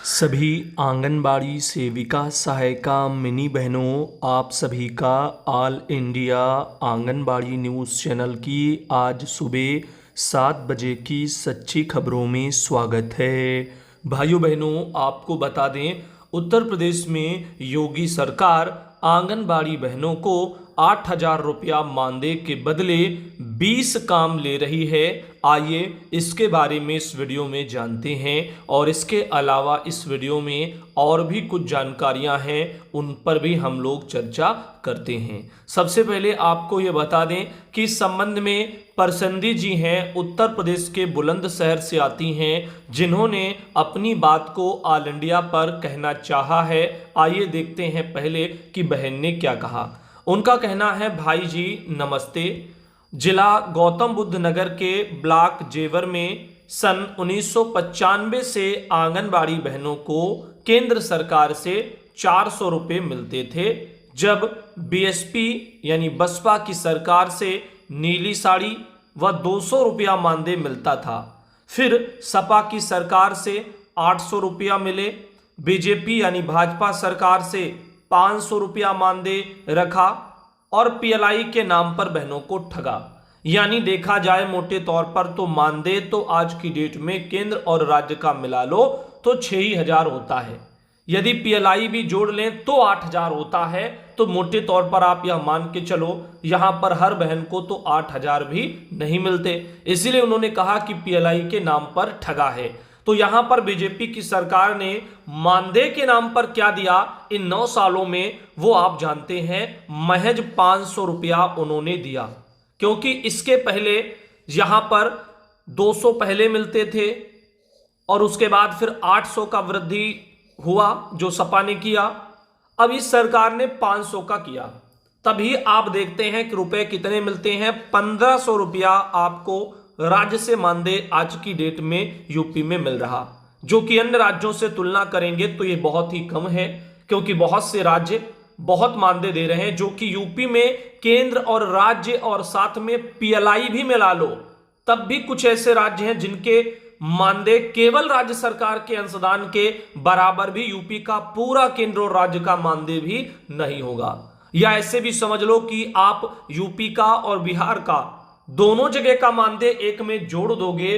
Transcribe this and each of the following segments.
सभी आंगनबाड़ी सेविका सहायिका मिनी बहनों, आप सभी का all India anganwadi news channel की आज सुबह 7 बजे की सच्ची खबरों में स्वागत है। भाइयों बहनों, आपको बता दें, उत्तर प्रदेश में योगी सरकार आंगनबाड़ी बहनों को 8,000 रुपया मानदेय के बदले 20 काम ले रही है। आइए इसके बारे में इस वीडियो में जानते हैं और इसके अलावा इस वीडियो में और भी कुछ जानकारियां हैं, उन पर भी हम लोग चर्चा करते हैं। सबसे पहले आपको ये बता दें कि इस संबंध में परसंदी जी हैं, उत्तर प्रदेश के बुलंदशहर से आती हैं, जिन्होंने अपनी बात को ऑल इंडिया पर कहना चाहा है। आइए देखते हैं पहले कि बहन ने क्या कहा। उनका कहना है, भाई जी नमस्ते। जिला गौतम बुद्ध नगर के ब्लॉक जेवर में सन 1995 से आंगनबाड़ी बहनों को केंद्र सरकार से 400 रुपये मिलते थे। जब बीएसपी यानी बसपा की सरकार से नीली साड़ी व 200 रुपया मानदेय मिलता था। फिर सपा की सरकार से 800 रुपया मिले। बीजेपी यानी भाजपा सरकार से 500 रुपया मानदेय रखा और पीएलआई के नाम पर बहनों को ठगा। यानी देखा जाए मोटे तौर पर तो मानदेय तो आज की डेट में केंद्र और राज्य का मिला लो तो 6,000 होता है। यदि पीएलआई भी जोड़ लें तो 8,000 होता है। तो मोटे तौर पर आप यह मान के चलो, यहां पर हर बहन को तो 8,000 भी नहीं मिलते। इसीलिए उन्होंने कहा कि पीएलआई के नाम पर ठगा है। तो यहां पर बीजेपी की सरकार ने मानदेय के नाम पर क्या दिया इन 9 सालों में, वो आप जानते हैं, महज 500 रुपया उन्होंने दिया। क्योंकि इसके पहले यहां पर 200 पहले मिलते थे और उसके बाद फिर 800 का वृद्धि हुआ जो सपा ने किया। अब इस सरकार ने 500 का किया। तभी आप देखते हैं कि रुपए कितने मिलते हैं, 1500 रुपया आपको राज्य से मानदेय आज की डेट में यूपी में मिल रहा, जो कि अन्य राज्यों से तुलना करेंगे तो ये बहुत ही कम है। क्योंकि बहुत से राज्य बहुत मानदेय दे रहे हैं, जो कि यूपी में केंद्र और राज्य और साथ में पीएलआई भी मिला लो तब भी कुछ ऐसे राज्य हैं जिनके मानदेय केवल राज्य सरकार के अंशदान के बराबर भी यूपी का पूरा केंद्र और राज्य का मानदेय भी नहीं होगा। या ऐसे भी समझ लो कि आप यूपी का और बिहार का दोनों जगह का मानदेय एक में जोड़ दोगे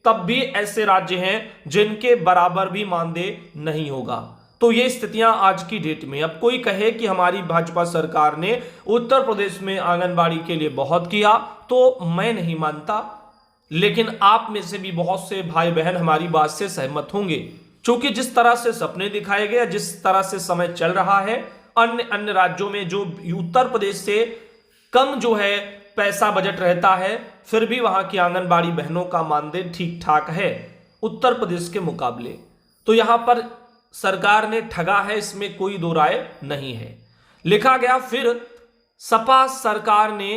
तब भी ऐसे राज्य हैं जिनके बराबर भी मानदेय नहीं होगा। तो ये स्थितियां आज की डेट में। अब कोई कहे कि हमारी भाजपा सरकार ने उत्तर प्रदेश में आंगनबाड़ी के लिए बहुत किया, तो मैं नहीं मानता। लेकिन आप में से भी बहुत से भाई बहन हमारी बात से सहमत होंगे, क्योंकि जिस तरह से सपने दिखाए गए, जिस तरह से समय चल रहा है, अन्य राज्यों में जो उत्तर प्रदेश से कम जो है पैसा बजट रहता है, फिर भी वहां की आंगनबाड़ी बहनों का मानदेय ठीक ठाक है उत्तर प्रदेश के मुकाबले। तो यहां पर सरकार ने ठगा है, इसमें कोई दो राय नहीं है। लिखा गया फिर सपा सरकार ने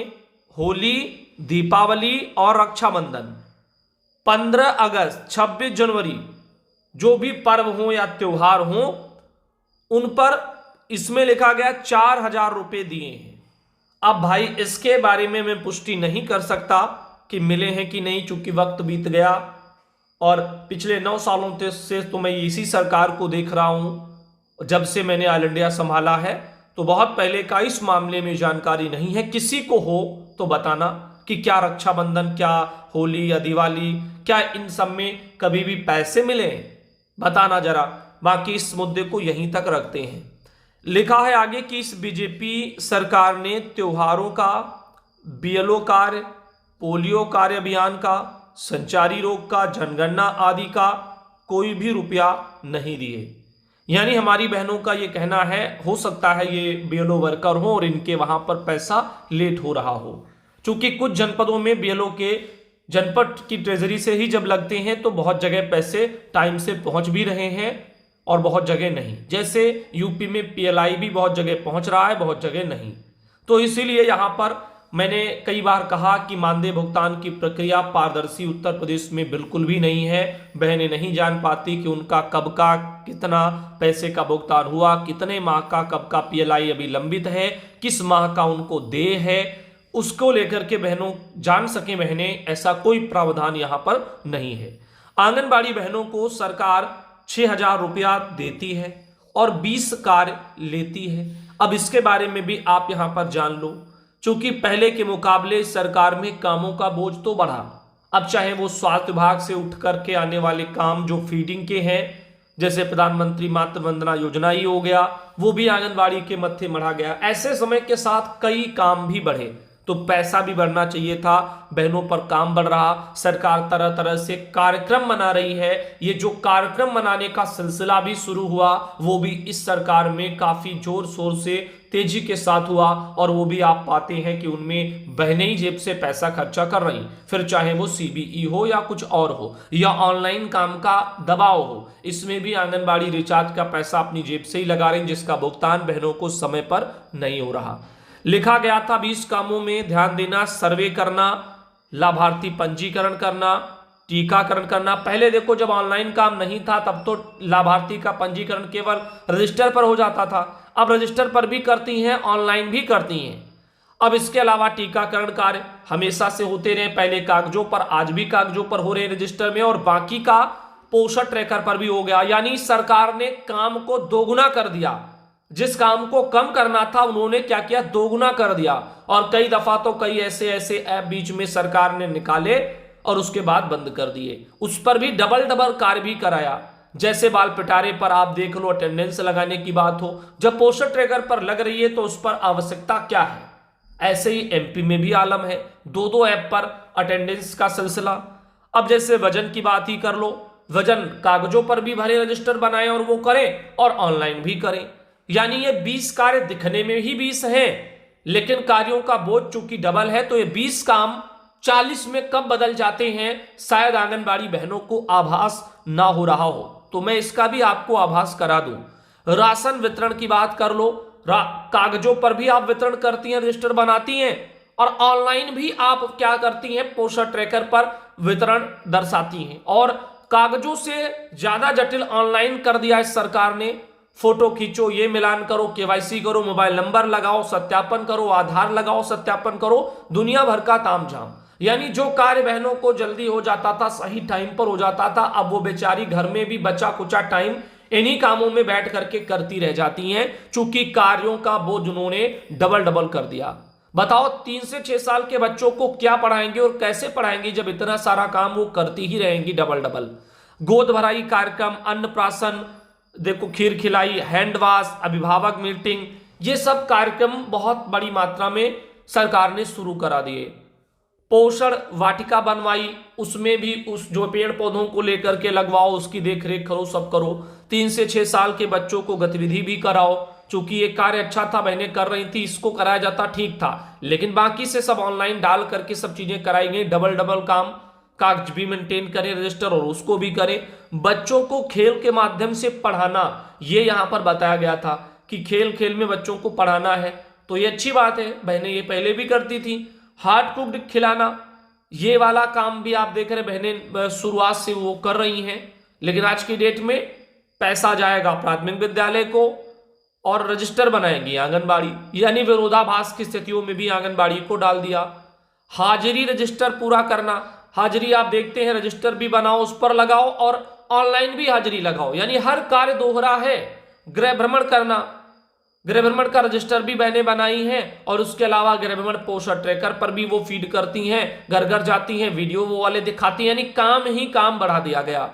होली, दीपावली और रक्षाबंधन, 15 अगस्त, 26 जनवरी जो भी पर्व हो या त्योहार हो, उन पर इसमें लिखा गया 4,000 रुपए दिए हैं। अब भाई इसके बारे में मैं पुष्टि नहीं कर सकता कि मिले हैं कि नहीं, चूंकि वक्त बीत गया और पिछले 9 सालों से तो मैं इसी सरकार को देख रहा हूं। जब से मैंने ऑल इंडिया संभाला है तो बहुत पहले का इस मामले में जानकारी नहीं है। किसी को हो तो बताना कि क्या रक्षाबंधन, क्या होली या दिवाली, क्या इन सब में कभी भी पैसे मिले, बताना जरा। बाकी इस मुद्दे को यहीं तक रखते हैं। लिखा है आगे कि इस बीजेपी सरकार ने त्योहारों का, बीएलओ कार्य, पोलियो कार्य अभियान का, संचारी रोग का, जनगणना आदि का कोई भी रुपया नहीं दिए। यानी हमारी बहनों का ये कहना है, हो सकता है ये बीएलओ वर्कर हो और इनके वहां पर पैसा लेट हो रहा हो। चूंकि कुछ जनपदों में बीएलओ के जनपद की ट्रेजरी से ही जब लगते हैं तो बहुत जगह पैसे टाइम से पहुंच भी रहे हैं और बहुत जगह नहीं। जैसे यूपी में पीएलआई भी बहुत जगह पहुंच रहा है, बहुत जगह नहीं। तो इसीलिए यहां पर मैंने कई बार कहा कि मानदेय भुगतान की प्रक्रिया पारदर्शी उत्तर प्रदेश में बिल्कुल भी नहीं है। बहनें नहीं जान पाती कि उनका कब का कितना पैसे का भुगतान हुआ, कितने माह का कब का पीएलआई अभी लंबित है, किस माह का उनको देय है, उसको लेकर के बहनों जान सके बहनें, ऐसा कोई प्रावधान यहां पर नहीं है। आंगनबाड़ी बहनों को सरकार 6,000 रुपया देती है और 20 कार्य लेती है। अब इसके बारे में भी आप यहां पर जान लो। क्योंकि पहले के मुकाबले सरकार में कामों का बोझ तो बढ़ा। अब चाहे वो स्वास्थ्य विभाग से उठ करके आने वाले काम जो फीडिंग के हैं, जैसे प्रधानमंत्री मातृ वंदना योजना ही हो गया, वो भी आंगनबाड़ी के मत्थे मढ़ा गया। ऐसे समय के साथ कई काम भी बढ़े तो पैसा भी बढ़ना चाहिए था। बहनों पर काम बढ़ रहा, सरकार तरह तरह से कार्यक्रम मना रही है। ये जो कार्यक्रम मनाने का सिलसिला भी शुरू हुआ वो भी इस सरकार में काफी जोर शोर से तेजी के साथ हुआ, और वो भी आप पाते हैं कि उनमें बहनें ही जेब से पैसा खर्चा कर रही, फिर चाहे वो सीबीई हो या कुछ और हो या ऑनलाइन काम का दबाव हो, इसमें भी आंगनबाड़ी रिचार्ज का पैसा अपनी जेब से ही लगा रही, जिसका भुगतान बहनों को समय पर नहीं हो रहा। लिखा गया था 20 कामों में ध्यान देना, सर्वे करना, लाभार्थी पंजीकरण करना, टीकाकरण करना। पहले देखो जब ऑनलाइन काम नहीं था तब तो लाभार्थी का पंजीकरण केवल रजिस्टर पर हो जाता था, अब रजिस्टर पर भी करती हैं, ऑनलाइन भी करती हैं। अब इसके अलावा टीकाकरण कार्य हमेशा से होते रहे, पहले कागजों पर, आज भी कागजों पर हो रहे रजिस्टर में, और बाकी का पोषण ट्रैकर पर भी हो गया। यानी सरकार ने काम को दोगुना कर दिया। जिस काम को कम करना था उन्होंने क्या किया, दोगुना कर दिया। और कई दफा तो कई ऐसे ऐप बीच में सरकार ने निकाले और उसके बाद बंद कर दिए, उस पर भी डबल डबल कार्य भी कराया। जैसे बाल पिटारे पर आप देख लो, अटेंडेंस लगाने की बात हो, जब पोस्टर ट्रैकर पर लग रही है तो उस पर आवश्यकता क्या है। ऐसे ही एमपी में भी आलम है, दो ऐप पर अटेंडेंस का सिलसिला। अब जैसे वजन की बात ही कर लो, वजन कागजों पर भी भरे, रजिस्टर बनाए और वो करें, और ऑनलाइन भी करें। यानी ये 20 कार्य दिखने में ही 20 हैं, लेकिन कार्यों का बोझ चूंकि डबल है तो ये 20 काम 40 में कब बदल जाते हैं, शायद आंगनबाड़ी बहनों को आभास ना हो रहा हो। तो मैं इसका भी आपको आभास करा दूं। राशन वितरण की बात कर लो, कागजों पर भी आप वितरण करती हैं, रजिस्टर बनाती हैं, और ऑनलाइन भी आप क्या करती हैं, पोषण ट्रैकर पर वितरण दर्शाती हैं। और कागजों से ज्यादा जटिल ऑनलाइन कर दिया है सरकार ने। फोटो खींचो, ये मिलान करो, केवाईसी करो, मोबाइल नंबर लगाओ, सत्यापन करो, आधार लगाओ, सत्यापन करो, दुनिया भर का तामझाम। यानी जो कार्य बहनों को जल्दी हो जाता था, सही टाइम पर हो जाता था, अब वो बेचारी घर में भी बचा कुचा टाइम इन्हीं कामों में बैठ करके करती रह जाती हैं, चूंकि कार्यों का बोझ उन्होंने डबल डबल कर दिया। बताओ 3 से 6 साल के बच्चों को क्या पढ़ाएंगे और कैसे पढ़ाएंगे जब इतना सारा काम वो करती ही रहेंगी डबल डबल। गोद भराई कार्यक्रम, अन्नप्राशन, देखो खीर खिलाई, हैंड वॉश, अभिभावक मीटिंग, ये सब कार्यक्रम बहुत बड़ी मात्रा में सरकार ने शुरू करा दिए। पोषण वाटिका बनवाई, उसमें भी उस जो पेड़ पौधों को लेकर के लगवाओ, उसकी देखरेख करो, सब करो। 3 से 6 साल के बच्चों को गतिविधि भी कराओ, चूंकि ये कार्य अच्छा था, बहनें कर रही थी, इसको कराया जाता ठीक था, लेकिन बाकी से सब ऑनलाइन डाल करके सब चीजें कराई गई। डबल डबल काम, कागज भी मेंटेन करें, रजिस्टर और उसको भी करें। बच्चों को खेल के माध्यम से पढ़ाना, ये यहां पर बताया गया था कि खेल खेल में बच्चों को पढ़ाना है, तो ये अच्छी बात है, बहनें ये पहले भी करती थी। हार्ड कुक्ड खिलाना, ये वाला काम भी आप देख रहे बहनें शुरुआत से वो कर रही हैं, लेकिन आज की डेट में पैसा जाएगा प्राथमिक विद्यालय को और रजिस्टर बनाएंगी आंगनबाड़ी, यानी विरोधाभास की स्थितियों में भी आंगनबाड़ी को डाल दिया। हाजिरी रजिस्टर पूरा करना, हाजिरी आप देखते हैं, रजिस्टर भी बनाओ, उस पर लगाओ, और ऑनलाइन भी हाजिरी लगाओ, यानी हर कार्य दोहरा है। गृह भ्रमण करना, गृह भ्रमण का रजिस्टर भी बहनें बनाई हैं, और उसके अलावा गृह भ्रमण पोषण ट्रैकर पर भी वो फीड करती हैं, घर घर जाती हैं, वीडियो वो वाले दिखाती हैं, यानी काम ही काम बढ़ा दिया गया।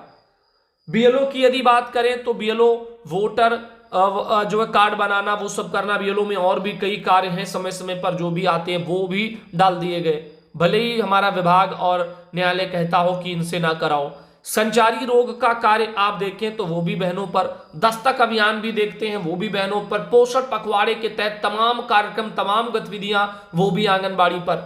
बीएलओ की यदि बात करें तो बीएलओ वोटर जो है कार्ड बनाना, वो सब करना, बीएलओ में और भी कई कार्य हैं समय समय पर जो भी आते हैं वो भी डाल दिए गए, भले ही हमारा विभाग और न्यायालय कहता हो कि इनसे ना कराओ। संचारी रोग का कार्य आप देखें तो वो भी बहनों पर, दस्तक अभियान भी देखते हैं वो भी बहनों पर, पोषण पखवाड़े के तहत तमाम कार्यक्रम, तमाम गतिविधियां वो भी आंगनबाड़ी पर,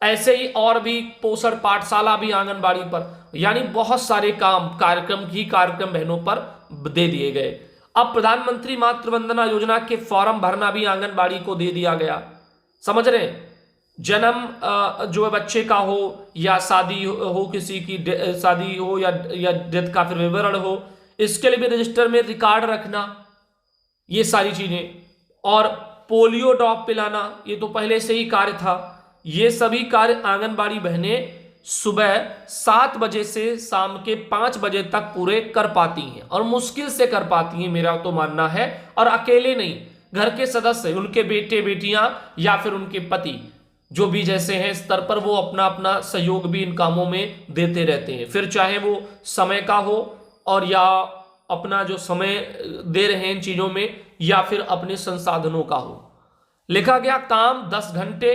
ऐसे ही और भी पोषण पाठशाला भी आंगनबाड़ी पर, यानी बहुत सारे काम, कार्यक्रम बहनों पर दे दिए गए। अब प्रधानमंत्री मातृ वंदना योजना के फॉर्म भरना भी आंगनबाड़ी को दे दिया गया, समझ रहे हैं। जन्म जो है बच्चे का हो या शादी हो, किसी की शादी हो या डेथ का फिर विवरण हो, इसके लिए भी रजिस्टर में रिकॉर्ड रखना, ये सारी चीजें। और पोलियो ड्रॉप पिलाना, ये तो पहले से ही कार्य था। ये सभी कार्य आंगनबाड़ी बहनें सुबह 7 बजे से शाम के 5 बजे तक पूरे कर पाती हैं, और मुश्किल से कर पाती हैं मेरा तो मानना है। और अकेले नहीं, घर के सदस्य, उनके बेटे बेटियां या फिर उनके पति जो भी जैसे हैं स्तर पर, वो अपना अपना सहयोग भी इन कामों में देते रहते हैं। फिर चाहे वो समय का हो और या अपना जो समय दे रहे हैं इन चीजों में, या फिर अपने संसाधनों का हो। लिखा गया काम 10 घंटे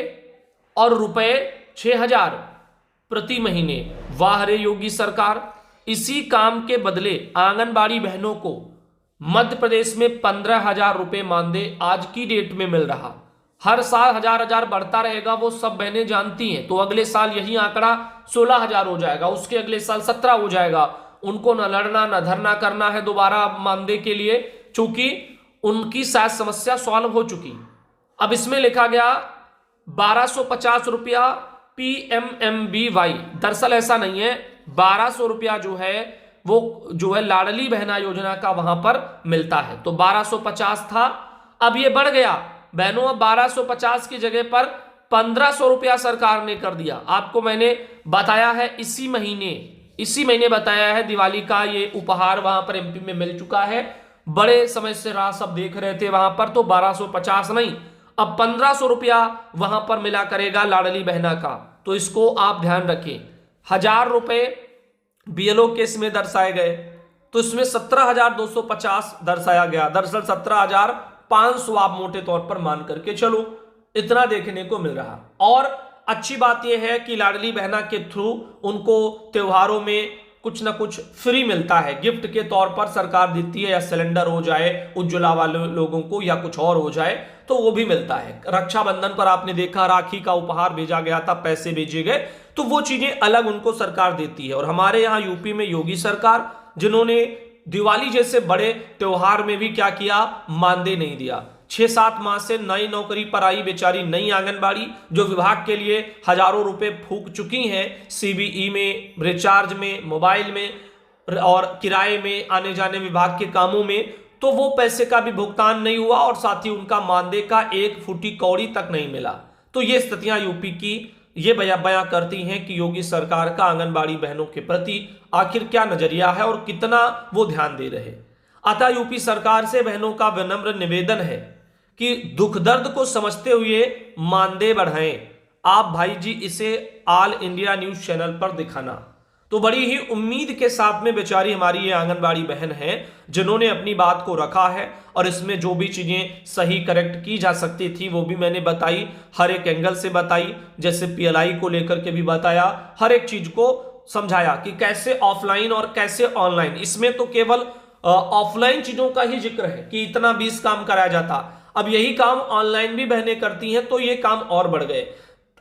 और रुपए 6,000 प्रति महीने। वाह रे योगी सरकार। इसी काम के बदले आंगनबाड़ी बहनों को मध्य प्रदेश में 15,000 रुपए मानदेय आज की डेट में मिल रहा। हर साल हजार बढ़ता रहेगा, वो सब बहनें जानती हैं। तो अगले साल यही आंकड़ा 16,000 हो जाएगा, उसके अगले साल 17 हो जाएगा। उनको न लड़ना न धरना करना है दोबारा मानदेय के लिए, चूंकि उनकी शायद समस्या सॉल्व हो चुकी। अब इसमें लिखा गया 1250 रुपया PMMBY। दरअसल ऐसा नहीं है, 1200 रुपया जो है वो जो है लाडली बहना योजना का वहां पर मिलता है। तो 1250 था, अब ये बढ़ गया बहनों। अब 1250 की जगह पर 1500 रुपया सरकार ने कर दिया। आपको मैंने बताया है इसी महीने बताया है, दिवाली का ये उपहार वहां पर MP में मिल चुका है। बड़े समय से राह सब देख रहे थे वहां पर, तो 1250 नहीं, अब 1500 रुपया वहां पर मिला करेगा लाडली बहना का। तो इसको आप ध्यान रखें। 1000 रुपए BLO केस में दर्शाए गए, तो इसमें 17,250 दर्शाया गया। दरअसल 17,500 आप मोटे तौर पर मान करके चलो, इतना देखने को मिल रहा। और अच्छी बात यह है कि लाडली बहना के थ्रू उनको त्योहारों में कुछ ना कुछ फ्री मिलता है, गिफ्ट के तौर पर सरकार देती है, या सिलेंडर हो जाए उज्ज्वला वाले लोगों को, या कुछ और हो जाए तो वो भी मिलता है। रक्षाबंधन पर आपने देखा राखी का उपहार भेजा गया था, पैसे भेजे गए, तो वो चीजें अलग उनको सरकार देती है। और हमारे यहाँ यूपी में योगी सरकार, जिन्होंने दिवाली जैसे बड़े त्योहार में भी क्या किया, मानदेय नहीं दिया। 6-7 माह से नई नौकरी पर आई बेचारी नई आंगनबाड़ी, जो विभाग के लिए हजारों रुपए फूंक चुकी हैं, CBE में, रिचार्ज में, मोबाइल में और किराए में, आने जाने विभाग के कामों में, तो वो पैसे का भी भुगतान नहीं हुआ और साथ ही उनका मानदेय का 1 फुटी कौड़ी तक नहीं मिला। तो ये स्थितियां यूपी की ये बयां करती हैं कि योगी सरकार का आंगनबाड़ी बहनों के प्रति आखिर क्या नजरिया है और कितना वो ध्यान दे रहे। अतः यूपी सरकार से बहनों का विनम्र निवेदन है कि दुख दर्द को समझते हुए मानदेय बढ़ाएं। आप भाई जी इसे ऑल इंडिया न्यूज चैनल पर दिखाना। तो बड़ी ही उम्मीद के साथ में बेचारी हमारी ये आंगनबाड़ी बहन है, जिन्होंने अपनी बात को रखा है, और इसमें जो भी चीजें सही करेक्ट की जा सकती थी वो भी मैंने बताई, हर एक एंगल से बताई। जैसे PLI को लेकर के भी बताया, हर एक चीज को समझाया कि कैसे ऑफलाइन और कैसे ऑनलाइन। इसमें तो केवल ऑफलाइन चीजों का ही जिक्र है कि इतना 20 काम कराया जाता, अब यही काम ऑनलाइन भी बहनें करती हैं, तो ये काम और बढ़ गए।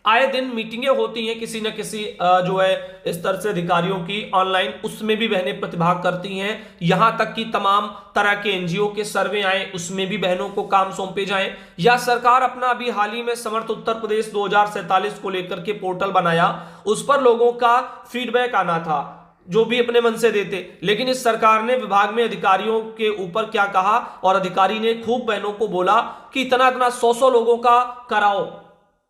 आए दिन मीटिंगें होती हैं किसी न किसी जो है स्तर से अधिकारियों की ऑनलाइन, उसमें भी बहनें प्रतिभाग करती हैं। यहां तक कि तमाम तरह के NGO के सर्वे आए, उसमें भी बहनों को काम सौंपे जाएं, या सरकार अपना अभी हाल ही में समर्थ उत्तर प्रदेश 2047 को लेकर के पोर्टल बनाया, उस पर लोगों का फीडबैक आना था, जो भी अपने मन से देते। लेकिन इस सरकार ने विभाग में अधिकारियों के ऊपर क्या कहा, और अधिकारी ने खूब बहनों को बोला कि इतना इतना 100 लोगों का कराओ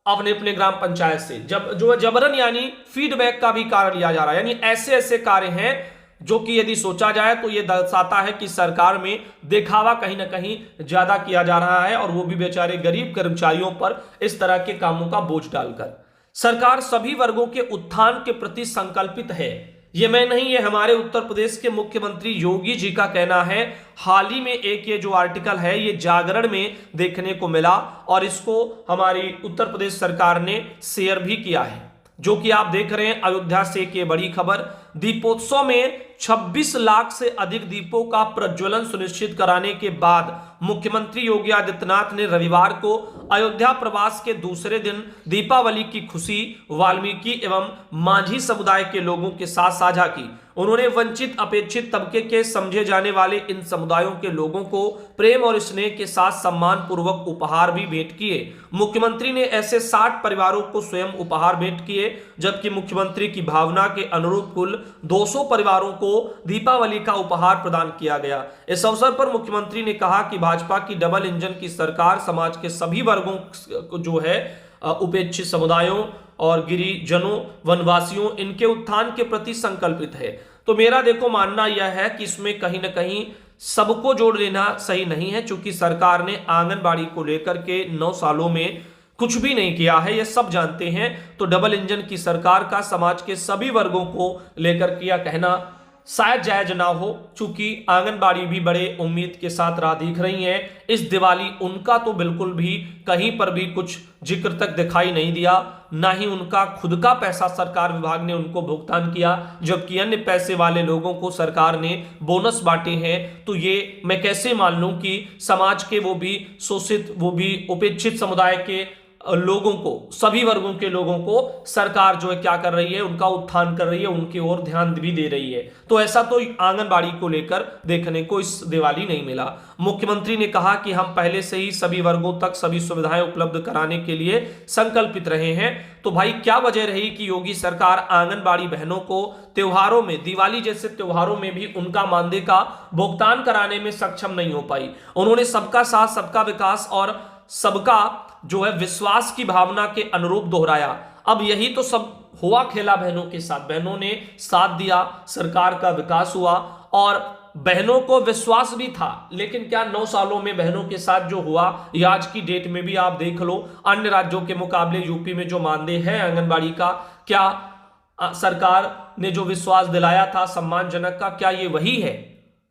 अपने अपने ग्राम पंचायत से, जब जो जबरन यानी फीडबैक का भी कार्य लिया जा रहा है। यानी ऐसे ऐसे कार्य हैं जो कि यदि सोचा जाए तो ये दर्शाता है कि सरकार में दिखावा कहीं ना कहीं ज्यादा किया जा रहा है, और वो भी बेचारे गरीब कर्मचारियों पर इस तरह के कामों का बोझ डालकर। सरकार सभी वर्गों के उत्थान के प्रति संकल्पित है। ये मैं नहीं, ये हमारे उत्तर प्रदेश के मुख्यमंत्री योगी जी का कहना है। हाल ही में एक ये जो आर्टिकल है ये जागरण में देखने को मिला, और इसको हमारी उत्तर प्रदेश सरकार ने शेयर भी किया है, जो कि आप देख रहे हैं। अयोध्या से एक ये बड़ी खबर, दीपोत्सव में 26 लाख से अधिक दीपों का प्रज्वलन सुनिश्चित कराने के बाद मुख्यमंत्री योगी आदित्यनाथ ने रविवार को अयोध्या प्रवास के दूसरे दिन दीपावली की खुशी वाल्मीकि एवं माझी समुदाय के लोगों के साथ साझा की। उन्होंने वंचित अपेक्षित तबके के समझे जाने वाले इन समुदायों के लोगों को प्रेम और स्नेह के साथ सम्मान पूर्वक उपहार भी भेंट किए। मुख्यमंत्री ने ऐसे 60 परिवारों को स्वयं उपहार भेंट किए, जबकि मुख्यमंत्री की भावना के अनुरूप कुल 200 परिवारों को दीपावली का उपहार प्रदान किया गया। इस अवसर पर मुख्यमंत्री ने कहा कि भाजपा की डबल इंजन की सरकार समाज के सभी वर्गों को जो है उपेक्षित समुदायों और गिरिजनों, वनवासियों, इनके उत्थान के प्रति संकल्पित है। तो मेरा देखो मानना यह है कि इसमें कहीं ना कहीं सबको जोड़ लेना सही नहीं है, क्योंकि सरकार ने आंगनबाड़ी को लेकर के 9 सालों में कुछ भी नहीं किया है, ये सब जानते हैं। तो डबल इंजन की सरकार का समाज के सभी वर्गों को लेकर किया कहना शायद जायज ना हो, चूंकि आंगनबाड़ी भी बड़े उम्मीद के साथ राह देख रही हैं। इस दिवाली उनका तो बिल्कुल भी कहीं पर भी कुछ जिक्र तक दिखाई नहीं दिया, ना ही उनका खुद का पैसा सरकार विभाग ने उनको भुगतान किया, जबकि अन्य पैसे वाले लोगों को सरकार ने बोनस बांटे हैं। तो ये मैं कैसे मान लूं कि समाज के वो भी शोषित, वो भी उपेक्षित समुदाय के लोगों को, सभी वर्गों के लोगों को सरकार जो है क्या कर रही है, उनका उत्थान कर रही है, उनकी ओर ध्यान भी दे रही है। तो ऐसा तो आंगनबाड़ी को लेकर देखने को इस दिवाली नहीं मिला। मुख्यमंत्री ने कहा कि हम पहले से ही सभी वर्गों तक सभी सुविधाएं उपलब्ध कराने के लिए संकल्पित रहे हैं। तो भाई क्या वजह रही कि योगी सरकार आंगनबाड़ी बहनों को त्योहारों में, दिवाली जैसे त्योहारों में भी उनका मानदेय का भुगतान कराने में सक्षम नहीं हो पाई। उन्होंने सबका साथ, सबका विकास और सबका जो है विश्वास की भावना के अनुरूप दोहराया। अब यही तो सब हुआ खेला बहनों के साथ, बहनों ने साथ दिया, सरकार का विकास हुआ और बहनों को विश्वास भी था। लेकिन क्या 9 सालों में बहनों के साथ जो हुआ, या आज की डेट में भी आप देख लो, अन्य राज्यों के मुकाबले यूपी में जो मानदेय है आंगनबाड़ी का, क्या सरकार ने जो विश्वास दिलाया था सम्मानजनक का, क्या ये वही है?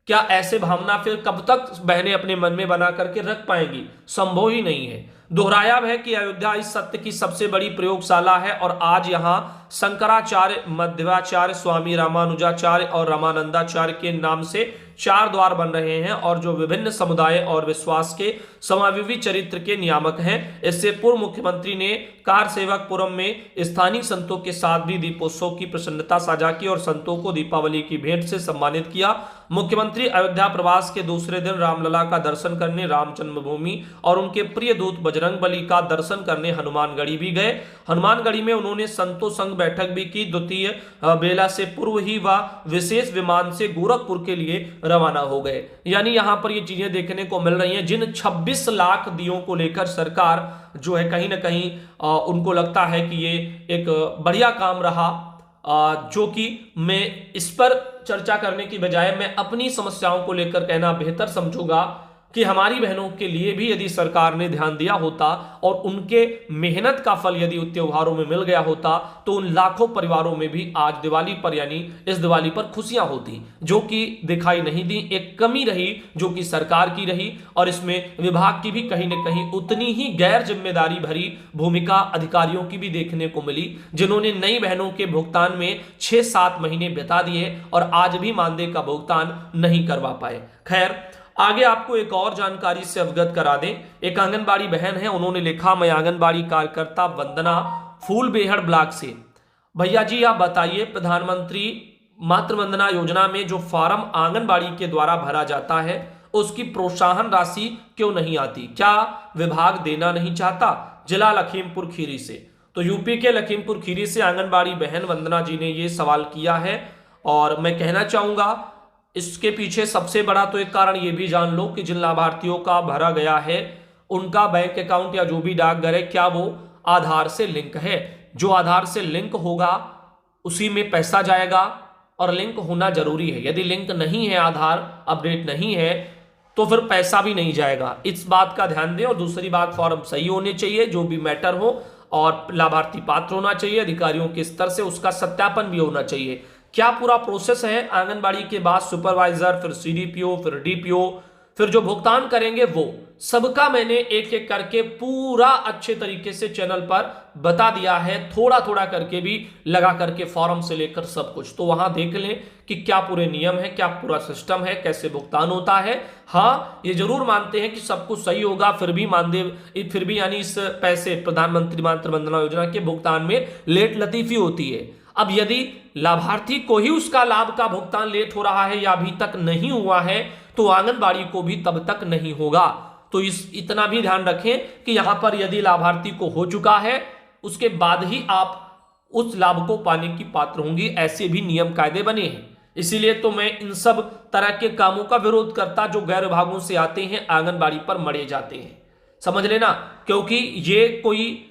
क्या ऐसे भावना फिर कब तक बहनें अपने मन में बना करके रख पाएंगी? संभव ही नहीं है। दोहराया है कि अयोध्या इस सत्य की सबसे बड़ी प्रयोगशाला है और आज यहां शंकराचार्य, मध्वाचार्य, स्वामी रामानुजाचार्य और रामानंदाचार्य के नाम से 4 द्वार बन रहे हैं और जो विभिन्न समुदाय और विश्वास के समावेशी चरित्र के नियामक हैं। इससे पूर्व मुख्यमंत्री ने कार सेवकपुरम में स्थानीय संतों के साथ भी दीपोत्सव की प्रसन्नता साझा की और संतों को दीपावली की भेंट से सम्मानित किया। मुख्यमंत्री अयोध्या प्रवास के दूसरे दिन रामलला का दर्शन करने राम जन्मभूमि और उनके प्रिय दूत बजरंगबली का दर्शन करने हनुमानगढ़ी भी गए। हनुमानगढ़ी में उन्होंने संतों संग बैठक भी की। द्वितीय बेला से पूर्व ही वह विशेष विमान से गोरखपुर के लिए रवाना हो गए। यानी यहां पर ये चीजें देखने को मिल रही हैं, जिन 26 लाख दियों को लेकर सरकार जो है कहीं ना कहीं उनको लगता है कि ये एक बढ़िया काम रहा, जो कि मैं इस पर चर्चा करने की बजाय मैं अपनी समस्याओं को लेकर कहना बेहतर समझूंगा कि हमारी बहनों के लिए भी यदि सरकार ने ध्यान दिया होता और उनके मेहनत का फल यदि त्योहारों में मिल गया होता तो उन लाखों परिवारों में भी आज दिवाली पर, यानी इस दिवाली पर खुशियां होती, जो कि दिखाई नहीं दी। एक कमी रही जो कि सरकार की रही और इसमें विभाग की भी कहीं न कहीं उतनी ही गैर जिम्मेदारी भरी भूमिका अधिकारियों की भी देखने को मिली, जिन्होंने नई बहनों के भुगतान में 6-7 महीने बिता दिए और आज भी मानदेय का भुगतान नहीं करवा पाए। खैर, आगे आपको एक और जानकारी से अवगत करा दें। एक आंगनबाड़ी बहन है, उन्होंने लिखा, मैं आंगनबाड़ी कार्यकर्ता वंदना फूलबेहड़ ब्लॉक से। भैया जी आप बताइए, प्रधानमंत्री मातृ वंदना योजना में जो फॉर्म आंगनबाड़ी के द्वारा भरा जाता है उसकी प्रोत्साहन राशि क्यों नहीं आती? क्या विभाग देना नहीं चाहता? जिला लखीमपुर खीरी से। तो यूपी के लखीमपुर खीरी से आंगनबाड़ी बहन वंदना जी ने यह सवाल किया है और मैं कहना चाहूंगा इसके पीछे सबसे बड़ा तो एक कारण ये भी जान लो कि जिन लाभार्थियों का भरा गया है उनका बैंक अकाउंट या जो भी डाकघर है, क्या वो आधार से लिंक है? जो आधार से लिंक होगा उसी में पैसा जाएगा और लिंक होना जरूरी है। यदि लिंक नहीं है, आधार अपडेट नहीं है, तो फिर पैसा भी नहीं जाएगा। इस बात का ध्यान दें। और दूसरी बात, फॉर्म सही होने चाहिए, जो भी मैटर हो, और लाभार्थी पात्र होना चाहिए, अधिकारियों के स्तर से उसका सत्यापन भी होना चाहिए। क्या पूरा प्रोसेस है आंगनबाड़ी के बाद सुपरवाइजर, फिर सीडीपीओ, फिर डीपीओ, फिर जो भुगतान करेंगे वो सबका मैंने एक एक करके पूरा अच्छे तरीके से चैनल पर बता दिया है, थोड़ा थोड़ा करके भी लगा करके फॉर्म से लेकर सब कुछ। तो वहां देख लें कि क्या पूरे नियम है, क्या पूरा सिस्टम है, कैसे भुगतान होता है। हाँ, ये जरूर मानते हैं कि सब कुछ सही होगा, फिर भी मानदेय, फिर भी यानी इस पैसे प्रधानमंत्री मातृ वंदना योजना के भुगतान में लेट लतीफी होती है। अब यदि लाभार्थी को ही उसका लाभ का भुगतान लेट हो रहा है या अभी तक नहीं हुआ है तो आंगनबाड़ी को भी तब तक नहीं होगा। तो इतना भी ध्यान रखें कि यहां पर यदि लाभार्थी को हो चुका है उसके बाद ही आप उस लाभ को पाने की पात्र होंगी। ऐसे भी नियम कायदे बने हैं। इसीलिए तो मैं इन सब तरह के कामों का विरोध करता जो गैर विभागों से आते हैं, आंगनबाड़ी पर मरे जाते हैं। समझ लेना, क्योंकि ये कोई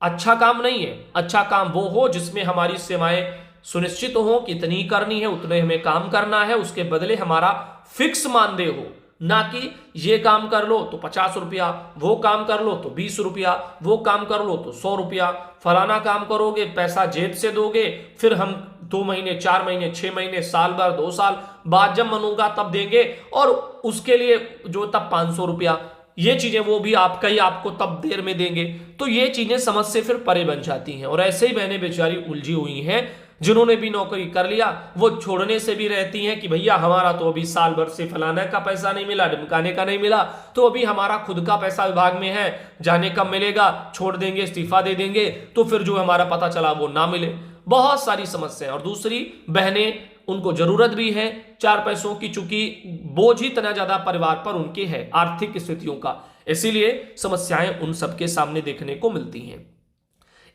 अच्छा काम नहीं है। अच्छा काम वो हो जिसमें हमारी सेवाएं सुनिश्चित हो कि इतनी करनी है, उतने हमें काम करना है, उसके बदले हमारा फिक्स मानदेय हो। ना कि ये काम कर लो तो 50 रुपया, वो काम कर लो तो 20 रुपया, वो काम कर लो तो 100 रुपया, फलाना काम करोगे पैसा जेब से दोगे, फिर हम 2 महीने 4 महीने 6 महीने साल भर 2 साल बाद जब मन होगा तब देंगे, और उसके लिए जो तब 500 रुपया, ये चीजें वो भी आपका ही आपको तब देर में देंगे। तो ये चीजें समझ से फिर परे बन जाती हैं। और ऐसे ही बहनें बेचारी उलझी हुई हैं, जिन्होंने भी नौकरी कर लिया वो छोड़ने से भी रहती हैं कि भैया हमारा तो अभी साल भर से फलाने का पैसा नहीं मिला, ढिमकाने का नहीं मिला, तो अभी हमारा खुद का पैसा विभाग में है, जाने कब मिलेगा, छोड़ देंगे, इस्तीफा दे देंगे, तो फिर जो हमारा पता चला वो ना मिले। बहुत सारी समस्याएं। और दूसरी बहनें, उनको जरूरत भी है 4 पैसों की, चूंकि बोझ ही इतना ज्यादा परिवार पर उनके है आर्थिक स्थितियों का, इसीलिए समस्याएं उन सबके सामने देखने को मिलती हैं।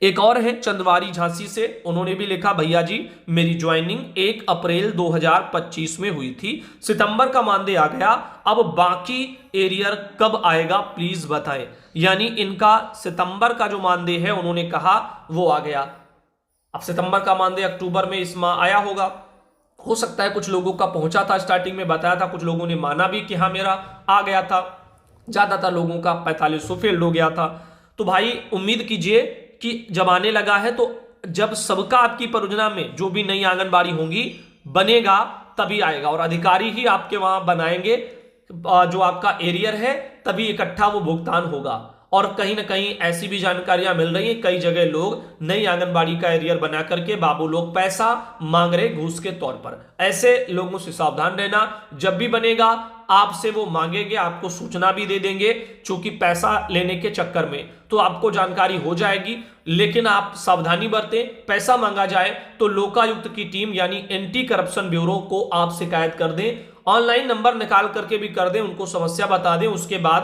एक और है चंदवारी झांसी से, उन्होंने भी लिखा, भैया जी मेरी ज्वाइनिंग 1 अप्रैल 2025 में हुई थी, सितंबर का मानदेय आ गया, अब बाकी एरियर कब आएगा प्लीज बताएं। यानी इनका सितंबर का जो मानदेय है उन्होंने कहा वो आ गया। अब सितंबर का मानदेय अक्टूबर में इस माह आया होगा, हो सकता है कुछ लोगों का पहुंचा था, स्टार्टिंग में बताया था, कुछ लोगों ने माना भी कि हाँ मेरा आ गया था, ज्यादातर लोगों का 4500 फेल्ड हो गया था। तो भाई उम्मीद कीजिए कि जब आने लगा है, तो जब सबका आपकी परियोजना में जो भी नई आंगनबाड़ी होंगी बनेगा तभी आएगा, और अधिकारी ही आपके वहां बनाएंगे जो आपका एरियर है, तभी इकट्ठा वो भुगतान होगा। और कहीं ना कहीं ऐसी भी जानकारियां मिल रही हैं, कई जगह लोग नई आंगनबाड़ी का एरियर बना करके बाबू लोग पैसा मांग रहे घूस के तौर पर। ऐसे लोगों से सावधान रहना, जब भी बनेगा आपसे वो मांगेंगे, आपको सूचना भी दे देंगे, क्योंकि पैसा लेने के चक्कर में तो आपको जानकारी हो जाएगी, लेकिन आप सावधानी बरतें। पैसा मांगा जाए तो लोकायुक्त की टीम यानी एंटी करप्शन ब्यूरो को आप शिकायत कर दें, ऑनलाइन नंबर निकाल करके भी कर दें, उनको समस्या बता दें, उसके बाद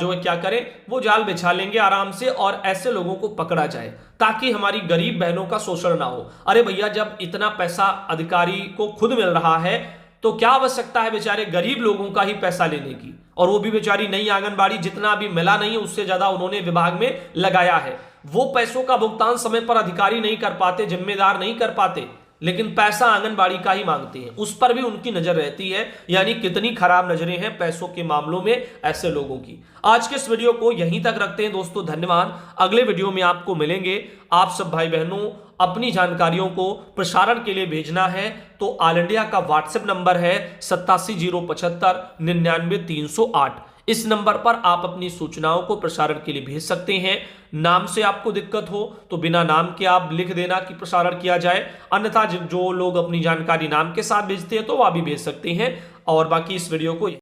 जो है क्या करें, वो जाल बिछा लेंगे आराम से, और ऐसे लोगों को पकड़ा जाए ताकि हमारी गरीब बहनों का शोषण ना हो। अरे भैया जब इतना पैसा अधिकारी को खुद मिल रहा है तो क्या आवश्यकता है बेचारे गरीब लोगों का ही पैसा लेने की, और वो भी बेचारी नई आंगनबाड़ी जितना अभी मिला नहीं है उससे ज्यादा उन्होंने विभाग में लगाया है। वो पैसों का भुगतान समय पर अधिकारी नहीं कर पाते, जिम्मेदार नहीं कर पाते, लेकिन पैसा आंगनबाड़ी का ही मांगते हैं, उस पर भी उनकी नजर रहती है। यानी कितनी खराब नजरें हैं पैसों के मामलों में ऐसे लोगों की। आज के इस वीडियो को यहीं तक रखते हैं दोस्तों, धन्यवाद। अगले वीडियो में आपको मिलेंगे। आप सब भाई बहनों अपनी जानकारियों को प्रसारण के लिए भेजना है तो ऑल इंडिया का व्हाट्सएप नंबर है 8707599308। 99 इस नंबर पर आप अपनी सूचनाओं को प्रसारण के लिए भेज सकते हैं। नाम से आपको दिक्कत हो तो बिना नाम के आप लिख देना कि प्रसारण किया जाए, अन्यथा जो लोग अपनी जानकारी नाम के साथ भेजते हैं तो वह भी भेज सकते हैं। और बाकी इस वीडियो को